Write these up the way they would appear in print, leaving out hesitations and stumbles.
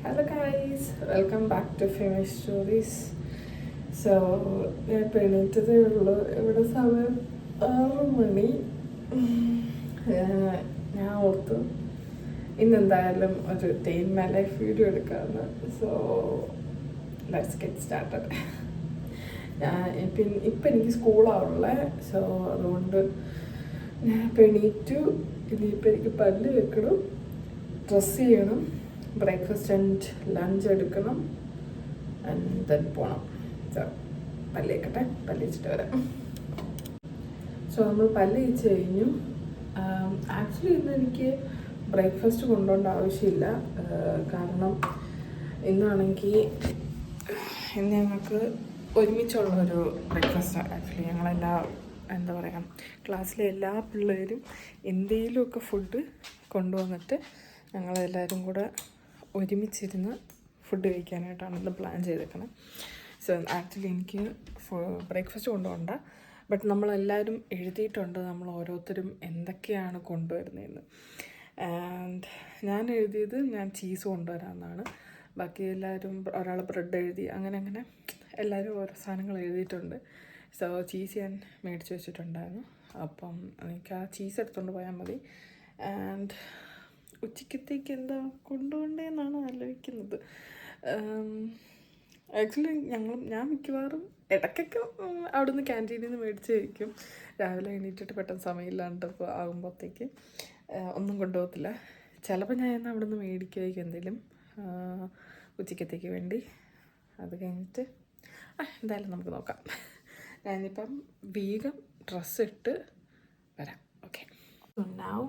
Hello guys, welcome back to Famous Stories. So, ഞാൻ ഇപ്പോൾ എണീറ്റതേ ഉള്ളൂ. ഇവിടെ സമയം 6 മണി. ഞാൻ ഓർത്തു ഇന്നെന്തായാലും ഒരു day in my life video എടുക്കാമെന്ന്. So let's get started. ഇപ്പം എനിക്ക് സ്കൂളാണുള്ളത്. സോ അതുകൊണ്ട് ഞാൻ ഇപ്പോൾ എണീറ്റു. ഇനിയിപ്പോൾ എനിക്ക് പല്ല് വെക്കണം, ഡ്രസ്സ് ചെയ്യണം, ബ്രേക്ക്ഫാസ്റ്റ് ആൻഡ് ലഞ്ച് എടുക്കണം, ആൻഡ് ദെൻ പോകണം. സോ പല്ല് വെക്കട്ടെ, പല്ല് വെച്ചിട്ട് വരാം. സോ നമ്മൾ പല്ല് വെച്ച് കഴിഞ്ഞു. ആക്ച്വലി ഇന്ന് എനിക്ക് ബ്രേക്ക്ഫാസ്റ്റ് കൊണ്ടുപോകേണ്ട ആവശ്യമില്ല. കാരണം ഇന്നാണെങ്കിൽ ഇന്ന് ഞങ്ങൾക്ക് ഒരുമിച്ചുള്ളൊരു ബ്രേക്ക്ഫാസ്റ്റാണ്. ആക്ച്വലി എന്താ പറയുക, ക്ലാസ്സിലെ എല്ലാ പിള്ളേരും എന്തെങ്കിലുമൊക്കെ ഫുഡ് കൊണ്ടുവന്നിട്ട് ഞങ്ങളെല്ലാവരും കൂടെ ഒരുമിച്ചിരുന്ന് ഫുഡ് കഴിക്കാനായിട്ടാണ് ഇന്ന് പ്ലാൻ ചെയ്തേക്കുന്നത്. സോ ആക്ച്വലി എനിക്ക് ബ്രേക്ക്ഫാസ്റ്റ് കൊണ്ടുപോകണ്ട, ബട്ട് നമ്മളെല്ലാവരും എഴുതിയിട്ടുണ്ട് നമ്മൾ ഓരോരുത്തരും എന്തൊക്കെയാണ് കൊണ്ടുവരുന്നതെന്ന്. ആൻഡ് ഞാൻ എഴുതിയത് ഞാൻ ചീസ് കൊണ്ടുവരാമെന്നാണ്. ബാക്കി എല്ലാവരും ഒരാൾ ബ്രെഡ് എഴുതി, അങ്ങനെ എല്ലാവരും ഓരോ സാധനങ്ങൾ എഴുതിയിട്ടുണ്ട്. സോ ചീസ് ഞാൻ മേടിച്ച് വെച്ചിട്ടുണ്ടായിരുന്നു. അപ്പം എനിക്ക് ആ ചീസ് എടുത്തുകൊണ്ട് പോയാൽ മതി. ആൻഡ് ഉച്ചക്കത്തേക്ക് എന്താ കൊണ്ടുപോകേണ്ടതെന്നാണ് ആലോചിക്കുന്നത്. ആക്ച്വലി ഞാൻ മിക്കവാറും ഇടയ്ക്കൊക്കെ അവിടുന്ന് ക്യാൻറ്റീനിൽ നിന്ന് മേടിച്ച് കഴിക്കും. രാവിലെ എണീറ്റിട്ട് പെട്ടെന്ന് സമയമില്ലാണ്ട് ആകുമ്പോഴത്തേക്ക് ഒന്നും കൊണ്ടുപോകത്തില്ല. ചിലപ്പോൾ ഞാൻ എന്നാൽ അവിടുന്ന് മേടിക്കുമായിരിക്കും എന്തെങ്കിലും ഉച്ചക്കത്തേക്ക് വേണ്ടി. അത് കഴിഞ്ഞിട്ട് എന്തായാലും നമുക്ക് നോക്കാം. ഞാനിപ്പം വേഗം ഡ്രസ്സ് ഇട്ട് വരാം. Okay, so now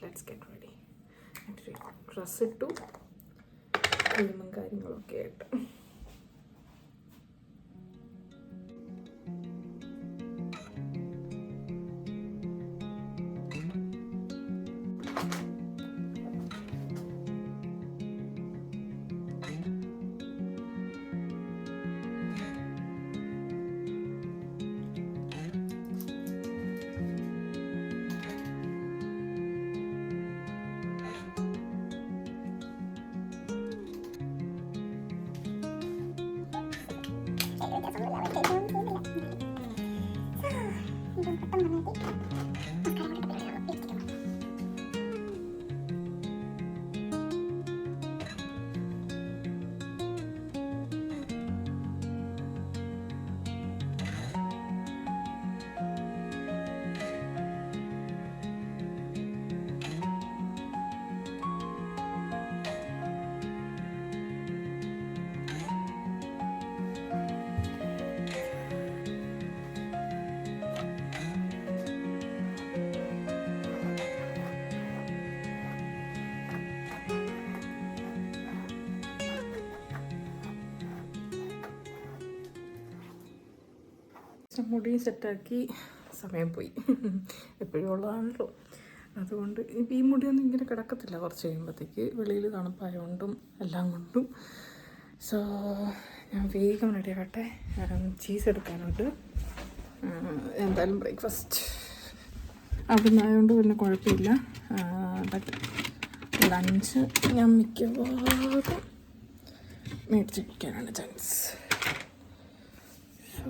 let's get ready. Dress ഇട്ടു, ക്രീമും കാര്യങ്ങളൊക്കെ ആയിട്ട്. മുടി സെറ്റാക്കി സമയം പോയി. എപ്പോഴും ഉള്ളതാണല്ലോ. അതുകൊണ്ട് ഇപ്പം ഈ മുടിയൊന്നും ഇങ്ങനെ കിടക്കത്തില്ല കുറച്ച് കഴിയുമ്പോഴത്തേക്ക്. വെളിയിൽ തണുപ്പായതുകൊണ്ടും എല്ലാം കൊണ്ടും. സോ ഞാൻ വേഗം റെഡി ആകട്ടെ. ചീസ് എടുക്കാനുണ്ട്. എന്തായാലും ബ്രേക്ക്ഫാസ്റ്റ് അവിടെ നിന്നായതുകൊണ്ട് പിന്നെ കുഴപ്പമില്ല. ബട്ട് ലഞ്ച് ഞാൻ മിക്കവാറും മേടിച്ച് കഴിക്കാനാണ് ചാൻസ്. സോ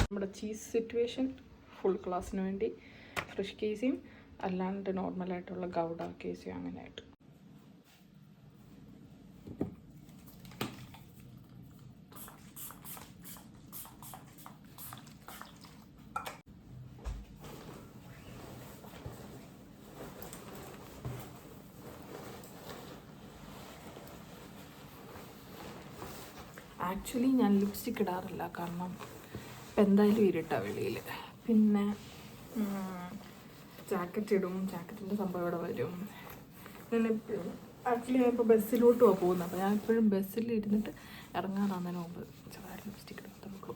നമ്മുടെ ചീസ് സിറ്റുവേഷൻ ഫുൾ ക്ലാസ്സിന് വേണ്ടി ഫ്രഷ് കേസിയും അല്ലാണ്ട് നോർമലായിട്ടുള്ള ഗൗഡ കേസിയും അങ്ങനെയായിട്ട്. ആക്ച്വലി ഞാൻ ലിപ്സ്റ്റിക് ഇടാറില്ല, കാരണം ഇപ്പം എന്തായാലും ഇരുട്ടാണ് വെളിയിൽ. പിന്നെ ജാക്കറ്റ് ഇടും, ജാക്കറ്റിൻ്റെ സംഭവം ഇവിടെ വരും. ഞാൻ എപ്പോഴും ആക്ച്വലി ഞാൻ ഇപ്പോൾ ബസ്സിലോട്ടുമാണ് പോകുന്നത്. അപ്പോൾ ഞാൻ എപ്പോഴും ബസ്സിൽ ഇരുന്നിട്ട് ഇറങ്ങാറാകുന്നതിന് മുമ്പ് ചെറുതായിട്ട് ലിപ്സ്റ്റിക് ഇടത്തുള്ളൂ.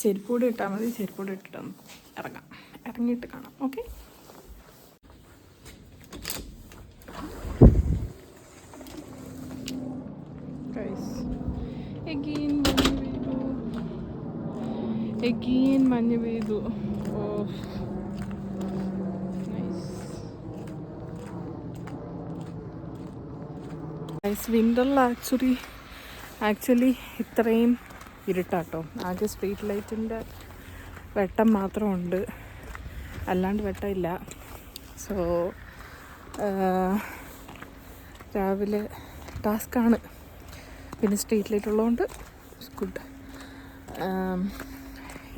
ചെരുപ്പൂടി ഇട്ടാൽ മതി. ചെരുപ്പൂടി ഇട്ടിട്ട് നമുക്ക് ഇറങ്ങാം. ഇറങ്ങിയിട്ട് കാണാം. ഓക്കെ. Again മഞ്ഞ് പെയ്തു. വിൻ്ററിൽ ആക്ച്വലി ഇത്രയും ഇരുട്ടാട്ടോ. ആകെ സ്ട്രീറ്റ് ലൈറ്റിൻ്റെ വെട്ടം മാത്രമുണ്ട്, അല്ലാണ്ട് വെട്ടമില്ല. സോ രാവിലെ ടാസ്ക്കാണ്. പിന്നെ സ്ട്രീറ്റ് ലൈറ്റ് ഉള്ളതുകൊണ്ട് ഗുഡ്.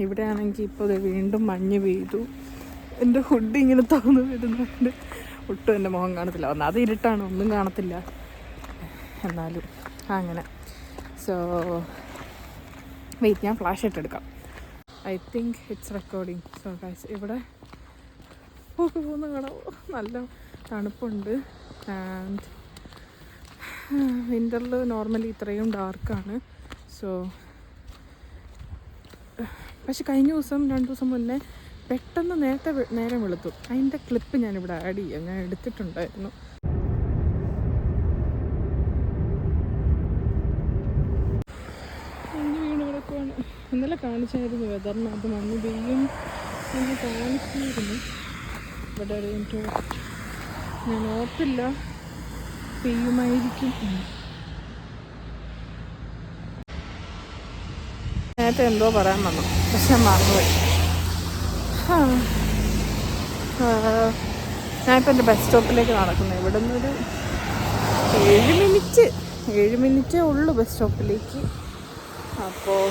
ഇവിടെ ആണെങ്കിൽ ഇപ്പോൾ വീണ്ടും മഞ്ഞ് പെയ്തു. എൻ്റെ ഹുഡ് ഇങ്ങനെ തുറന്ന് വരുന്നുണ്ട്. ഒട്ടും എൻ്റെ മുഖം കാണത്തില്ല. അത് ഇരുട്ടാണ്, ഒന്നും കാണത്തില്ല. എന്നാലും അങ്ങനെ. സോ വെയിറ്റ്, ഞാൻ ഫ്ലാഷ് ലൈറ്റ് എടുക്കാം. I think it's recording. So guys, ഇവിടെ പോകുന്ന കാണാം. നല്ല തണുപ്പുണ്ട്. ആൻഡ് വിൻ്ററിൽ നോർമലി ഇത്രയും ഡാർക്കാണ്. സോ പക്ഷെ കഴിഞ്ഞ ദിവസം 2 ദിവസം മുന്നേ പെട്ടെന്ന് നേരം വെളുത്തു. അതിൻ്റെ ക്ലിപ്പ് ഞാനിവിടെ ആഡ് ചെയ്യാം. ഞാൻ എടുത്തിട്ടുണ്ടായിരുന്നു. മഞ്ഞ് വീണ് കിടക്കുവാണ്. ഇന്നലെ കാണിച്ചായിരുന്നു വെതറിനകത്ത് മഞ്ഞ് പെയ്യും എന്ന് കാണിച്ചിരുന്നു. ഇവിടെ ഞാൻ ഓർത്തില്ല പെയ്യുമായിരിക്കും. നേരത്തെ എന്തോ പറയാൻ വന്നു, പക്ഷെ മറന്നുപോയി. ഞാനിപ്പോൾ എൻ്റെ ബസ് സ്റ്റോപ്പിലേക്ക് നടക്കുന്നത്. ഇവിടെ നിന്നൊരു 7 മിനിറ്റേ ഉള്ളൂ ബസ് സ്റ്റോപ്പിലേക്ക്. അപ്പോൾ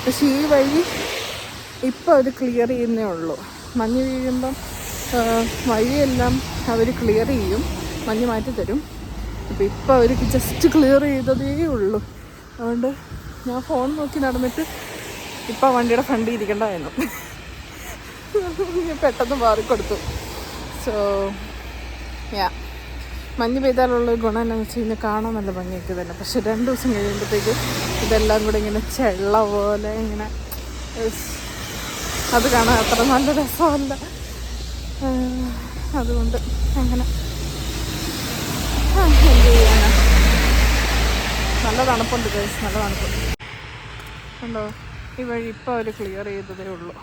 പക്ഷേ ഈ വഴി ഇപ്പോൾ അവർ ക്ലിയർ ചെയ്യുന്നേ ഉള്ളൂ. മഞ്ഞ് വീഴുമ്പം വഴിയെല്ലാം അവർ ക്ലിയർ ചെയ്യും, മഞ്ഞ് മാറ്റി തരും. അപ്പോൾ ഇപ്പോൾ അവർ ജസ്റ്റ് ക്ലിയർ ചെയ്തതേ ഉള്ളൂ. അതുകൊണ്ട് ഞാൻ ഫോൺ നോക്കി നടന്നിട്ട് ഇപ്പം വണ്ടിയുടെ ഫ്രണ്ടിൽ ഇരിക്കണ്ടായിരുന്നു. ഞാൻ പെട്ടെന്ന് മാറിക്കൊടുത്തു. സോ മഞ്ഞ് പെയ്താലുള്ള ഗുണം എന്താണെന്ന് വെച്ച് കഴിഞ്ഞാൽ കാണാൻ നല്ല ഭംഗിയൊക്കെ തന്നെ. പക്ഷെ 2 ദിവസം കഴിയുമ്പോഴത്തേക്ക് ഇതെല്ലാം കൂടെ ഇങ്ങനെ ചെള്ള പോലെ ഇങ്ങനെ, അത് കാണാൻ അത്ര നല്ല രസമല്ല. അതുകൊണ്ട് അങ്ങനെ എന്ത് ചെയ്യാനാ. നല്ല തണുപ്പുണ്ട് ഗൈസ്, നല്ല തണുപ്പുണ്ട്. കണ്ടോ, ഈ വഴി ഇപ്പോൾ അവർ ക്ലിയർ ചെയ്തതേ ഉള്ളൂ.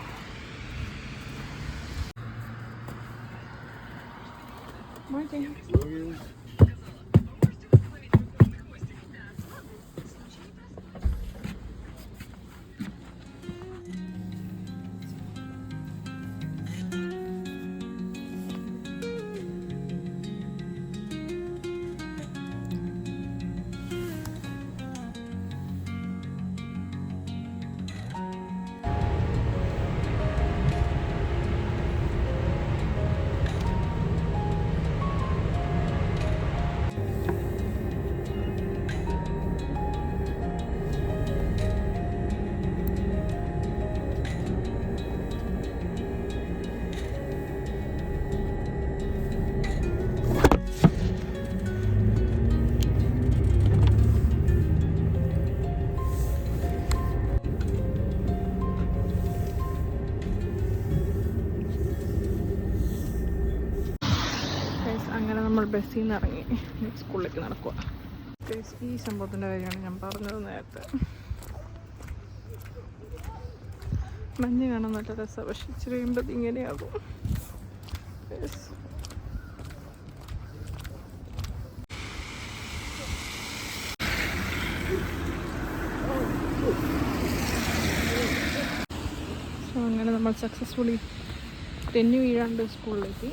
അങ്ങനെ നമ്മൾ ബസ്സിൽ നിന്ന് ഇറങ്ങി സ്കൂളിലേക്ക് നടക്കുക. ഈ സംഭവത്തിൻ്റെ കാര്യമാണ് ഞാൻ പറഞ്ഞത് നേരത്തെ. മഞ്ഞ് കാണാൻ നല്ല രസമാണ്, പക്ഷെ ഇച്ചിരി കഴിയുമ്പോൾ ഇങ്ങനെയാകും. സോ അങ്ങനെ നമ്മൾ സക്സസ്ഫുള്ളി തെന്നി വീഴാണ്ട് സ്കൂളിലേക്ക്.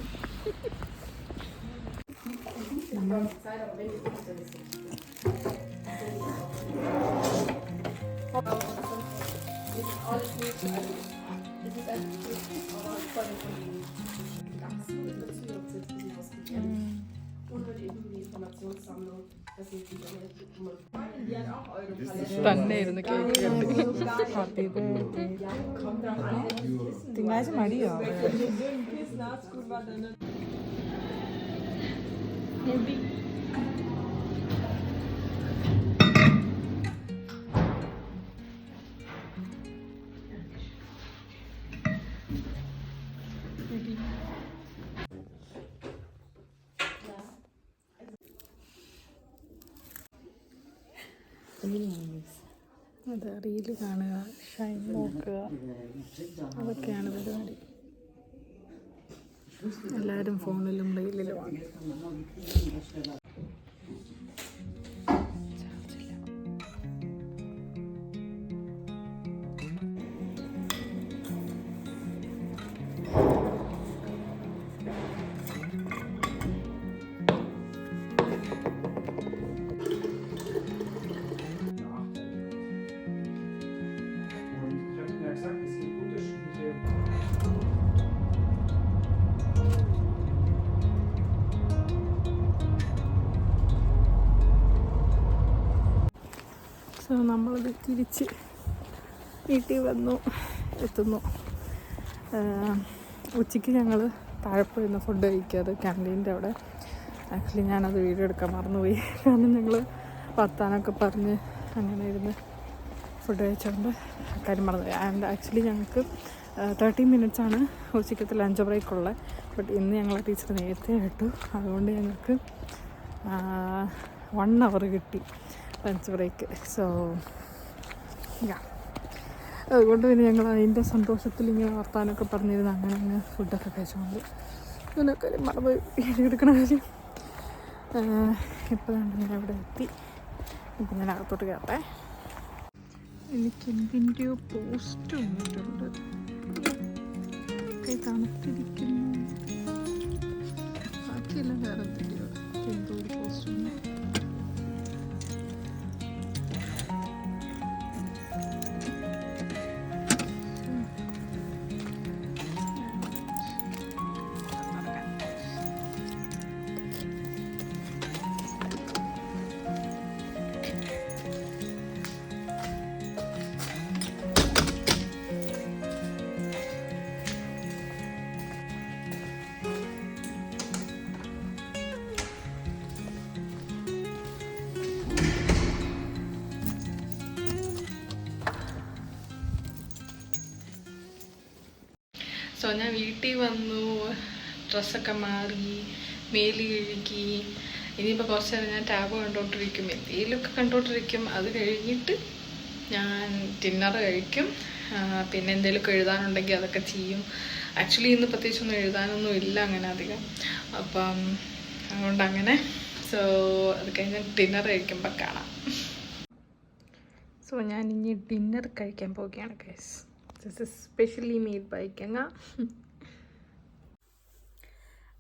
തന്നെ ഇരുന്ന് കേക്ക് തിങ്കളാഴ്ച മടിയോ മുടി. അതെ, റീല് കാണുക, ഷൈൻ നോക്കുക, അതൊക്കെയാണ് പരിപാടി. എല്ലാവരും ഫോണിലും റീലിലുമാണ്. സോ നമ്മളത് തിരിച്ച് വീട്ടിൽ എത്തുന്നു. ഉച്ചയ്ക്ക് ഞങ്ങൾ താഴെ പോയിരുന്ന ഫുഡ് കഴിക്കാറ് ക്യാൻറ്റീൻ്റെ അവിടെ. ആക്ച്വലി ഞാനത് വീഡിയോ എടുക്കാൻ മറന്നുപോയി. കാരണം ഞങ്ങൾ വർത്താനമൊക്കെ പറഞ്ഞ് അങ്ങനെ ഇരുന്ന് ഫുഡ് കഴിച്ചുകൊണ്ട് കാര്യം മറന്നുപോയി. ആൻഡ് ആക്ച്വലി ഞങ്ങൾക്ക് 30 മിനിറ്റ്സാണ് ഉച്ചയ്ക്കത്തെ ലഞ്ച് ബ്രേക്ക് ഉള്ളത്. ബട്ട് ഇന്ന് ഞങ്ങളെ ടീച്ചർ നേരത്തെ വിട്ടു. അതുകൊണ്ട് ഞങ്ങൾക്ക് 1 hour കിട്ടി ലഞ്ച് ബ്രേക്ക്. സോ അതുകൊണ്ട് പിന്നെ ഞങ്ങൾ അതിൻ്റെ സന്തോഷത്തിൽ ഇങ്ങനെ വർത്താനമൊക്കെ പറഞ്ഞിരുന്നു. അങ്ങനെ ഫുഡൊക്കെ കഴിച്ചുകൊണ്ട് ഇതിനൊക്കെ മറന്ന് എടുക്കണ കാര്യം. ഇപ്പോൾ ഞാൻ അവിടെ എത്തി. ഇപ്പം ഞാൻ അകത്തോട്ട് കയറട്ടെ. എനിക്ക് എന്തിൻ്റെയോ പോസ്റ്റ് വന്നിട്ടുണ്ട്. കൈ തണുത്തിരിക്കുന്നു. ബാക്കിയെല്ലാം വേറെ എന്തിൻ്റെയോ എന്തോ ഒരു പോസ്റ്റ് ഉണ്ട്. സോ ഞാൻ വീട്ടിൽ വന്നു, ഡ്രസ്സൊക്കെ മാറി, മേല് കഴുകി. ഇനിയിപ്പോൾ കുറച്ച് നേരം ഞാൻ ടാബ് കണ്ടോണ്ടിരിക്കും, എന്തെങ്കിലുമൊക്കെ കണ്ടോണ്ടിരിക്കും. അത് കഴിഞ്ഞിട്ട് ഞാൻ ഡിന്നർ കഴിക്കും. പിന്നെ എന്തെങ്കിലുമൊക്കെ എഴുതാനുണ്ടെങ്കിൽ അതൊക്കെ ചെയ്യും. ആക്ച്വലി ഇന്ന് പ്രത്യേകിച്ചൊന്നും എഴുതാനൊന്നും ഇല്ല അങ്ങനെ അധികം. അപ്പം അതുകൊണ്ട് അങ്ങനെ. സോ അത് കഴിഞ്ഞ് ഡിന്നർ കഴിക്കുമ്പോൾ കാണാം. സോ ഞാൻ ഇനി ഡിന്നർ കഴിക്കാൻ പോവുകയാണ് guys. This is specially made by Ganga.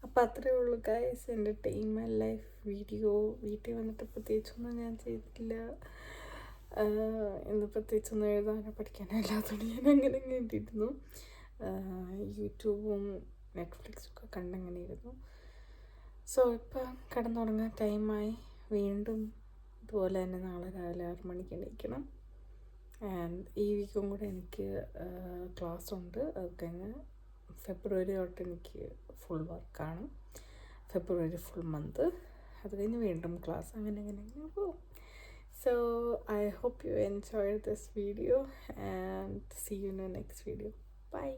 അപ്പോൾ അത്രയേ ഉള്ളൂ ഗൈസ് എൻ്റെ day in my life video. വീട്ടിൽ വന്നിട്ട് പ്രത്യേകിച്ചൊന്നും ഞാൻ ചെയ്തിട്ടില്ല. ഇന്ന് പ്രത്യേകിച്ചൊന്നും എഴുതാനോ പഠിക്കാനോ ഇല്ലാത്തതുകൊണ്ട് ഞാൻ അങ്ങനെ ഇട്ടിരുന്നു. യൂട്യൂബും നെറ്റ്ഫ്ലിക്സും ഒക്കെ കണ്ടങ്ങനെ ഇരുന്നു. സോ ഇപ്പം കിടന്നുറങ്ങാൻ ടൈമായി. വീണ്ടും ഇതുപോലെ തന്നെ നാളെ രാവിലെ 6 മണിക്ക് എണീക്കണം. ആൻഡ് ഈ വീക്കും കൂടെ എനിക്ക് ക്ലാസ് ഉണ്ട്. അത് കഴിഞ്ഞ് ഫെബ്രുവരി തൊട്ട് എനിക്ക് ഫുൾ വർക്കാണ്. ഫെബ്രുവരി ഫുൾ മന്ത്. അത് കഴിഞ്ഞ് വീണ്ടും ക്ലാസ്. അങ്ങനെ പോകും. So I hope you enjoyed this video and see you in the next video. Bye.